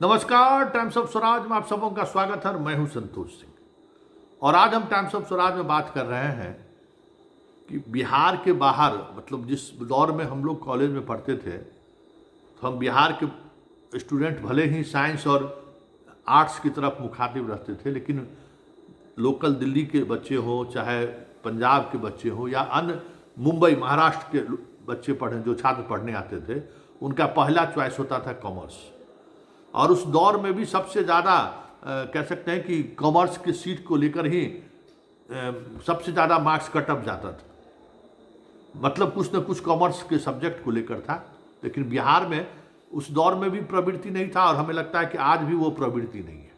नमस्कार, times of Swaraj में आप सबों का स्वागत है। मैं हूं संतोष सिंह और आज हम टाइम्स ऑफ स्वराज में बात कर रहे हैं कि बिहार के बाहर, मतलब जिस दौर में हम लोग कॉलेज में पढ़ते थे तो हम बिहार के स्टूडेंट भले ही साइंस और आर्ट्स की तरफ मुखातिब रहते थे, लेकिन लोकल दिल्ली के बच्चे हों, चाहे पंजाब के बच्चे हों या अन्य मुंबई महाराष्ट्र के बच्चे पढ़ें, जो छात्र पढ़ने आते थे, उनका पहला चॉइस होता था कॉमर्स। और उस दौर में भी सबसे ज़्यादा कह सकते हैं कि कॉमर्स की सीट को लेकर ही सबसे ज़्यादा मार्क्स कट ऑफ जाता था। मतलब कुछ न कुछ कॉमर्स के सब्जेक्ट को लेकर था, लेकिन बिहार में उस दौर में भी प्रवृत्ति नहीं था और हमें लगता है कि आज भी वो प्रवृत्ति नहीं है।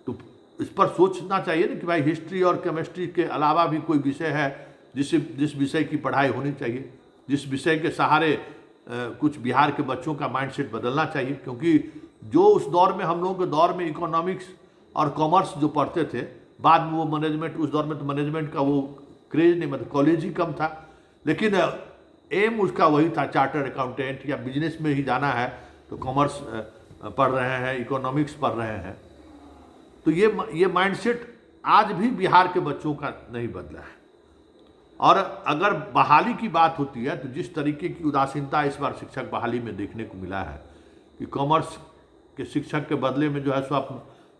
तो इस पर सोचना चाहिए ना कि भाई हिस्ट्री और केमिस्ट्री के अलावा भी कोई विषय है जिस विषय की पढ़ाई होनी चाहिए, जिस विषय के सहारे कुछ बिहार के बच्चों का माइंडसेट बदलना चाहिए। क्योंकि जो उस दौर में हम लोगों के दौर में इकोनॉमिक्स और कॉमर्स जो पढ़ते थे, बाद में वो मैनेजमेंट, उस दौर में तो मैनेजमेंट का वो क्रेज नहीं, मतलब कॉलेज ही कम था, लेकिन एम उसका वही था, चार्टर्ड अकाउंटेंट या बिजनेस में ही जाना है तो कॉमर्स पढ़ रहे हैं, इकोनॉमिक्स पढ़ रहे हैं। तो ये माइंडसेट आज भी बिहार के बच्चों का नहीं बदला है। और अगर बहाली की बात होती है तो जिस तरीके की उदासीनता इस बार शिक्षक बहाली में देखने को मिला है कि कॉमर्स के शिक्षक के बदले में जो है सो आप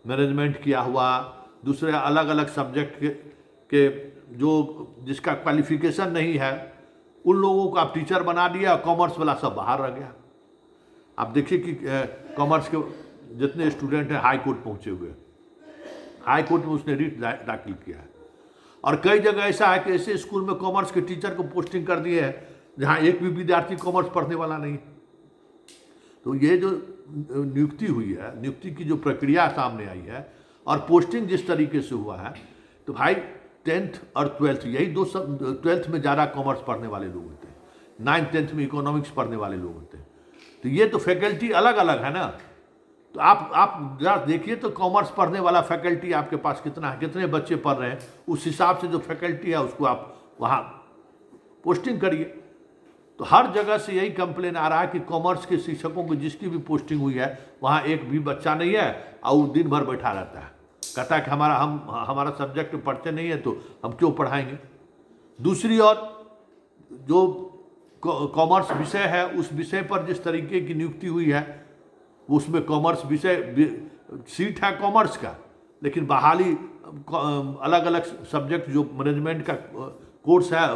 मैनेजमेंट किया हुआ, दूसरे अलग अलग सब्जेक्ट के जो जिसका क्वालिफिकेशन नहीं है उन लोगों को आप टीचर बना दिया और कॉमर्स वाला सब बाहर रह गया। आप देखिए कि कॉमर्स के जितने स्टूडेंट हैं हाई कोर्ट पहुँचे हुए, हाई कोर्ट में उसने रिट दाखिल किया है। और कई जगह ऐसा है कि ऐसे स्कूल में कॉमर्स के टीचर को पोस्टिंग कर दिए है जहाँ एक भी विद्यार्थी कॉमर्स पढ़ने वाला नहीं। तो ये जो नियुक्ति हुई है, नियुक्ति की जो प्रक्रिया सामने आई है और पोस्टिंग जिस तरीके से हुआ है, तो भाई 10th और 12th यही दो सब, 12th में ज़्यादा कॉमर्स पढ़ने वाले लोग होते हैं, 9th 10th में इकोनॉमिक्स पढ़ने वाले लोग होते हैं। तो ये तो फैकल्टी अलग अलग है ना। तो आप जरा देखिए तो कॉमर्स पढ़ने वाला फैकल्टी आपके पास कितना है, कितने बच्चे पढ़ रहे हैं, उस हिसाब से जो फैकल्टी है उसको आप वहाँ पोस्टिंग करिए। तो हर जगह से यही कंप्लेन आ रहा है कि कॉमर्स के शिक्षकों की जिसकी भी पोस्टिंग हुई है वहाँ एक भी बच्चा नहीं है और वो दिन भर बैठा रहता है, कहता है कि हमारा सब्जेक्ट पढ़ते नहीं है तो हम क्यों पढ़ाएंगे। दूसरी ओर जो कॉमर्स विषय है उस विषय पर जिस तरीके की नियुक्ति हुई है उसमें कॉमर्स विषय सीट है कॉमर्स का, लेकिन बहाली अलग अलग सब्जेक्ट जो मैनेजमेंट का कोर्स है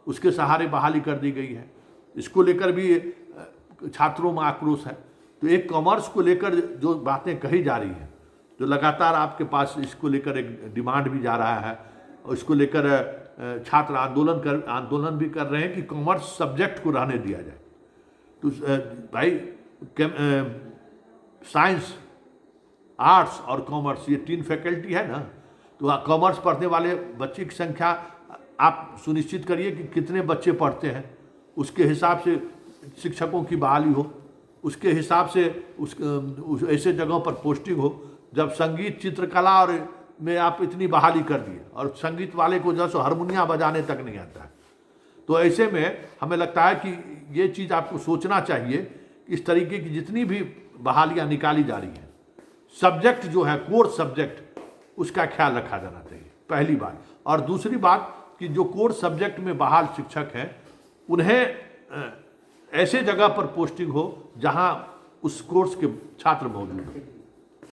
उसके सहारे बहाली कर दी गई है। इसको लेकर भी छात्रों में आक्रोश है। तो एक कॉमर्स को लेकर जो बातें कही जा रही हैं, जो लगातार आपके पास इसको लेकर एक डिमांड भी जा रहा है और इसको लेकर छात्र आंदोलन भी कर रहे हैं कि कॉमर्स सब्जेक्ट को रहने दिया जाए। तो भाई साइंस, आर्ट्स और कॉमर्स ये 3 फैकल्टी है ना, तो कॉमर्स पढ़ने वाले बच्चे की संख्या आप सुनिश्चित करिए कि कितने बच्चे पढ़ते हैं, उसके हिसाब से शिक्षकों की बहाली हो, उसके हिसाब से उस ऐसे जगहों पर पोस्टिंग हो। जब संगीत, चित्रकला और में आप इतनी बहाली कर दिए और संगीत वाले को जो है हारमोनिया बजाने तक नहीं आता है, तो ऐसे में हमें लगता है कि ये चीज़ आपको सोचना चाहिए। इस तरीके की जितनी भी बहालियां निकाली जा रही हैं, सब्जेक्ट जो है कोर्स सब्जेक्ट, उसका ख्याल रखा जाना चाहिए, पहली बात। और दूसरी बात कि जो कोर्स सब्जेक्ट में बहाल शिक्षक हैं उन्हें ऐसे जगह पर पोस्टिंग हो जहां उस कोर्स के छात्र मौजूद हों।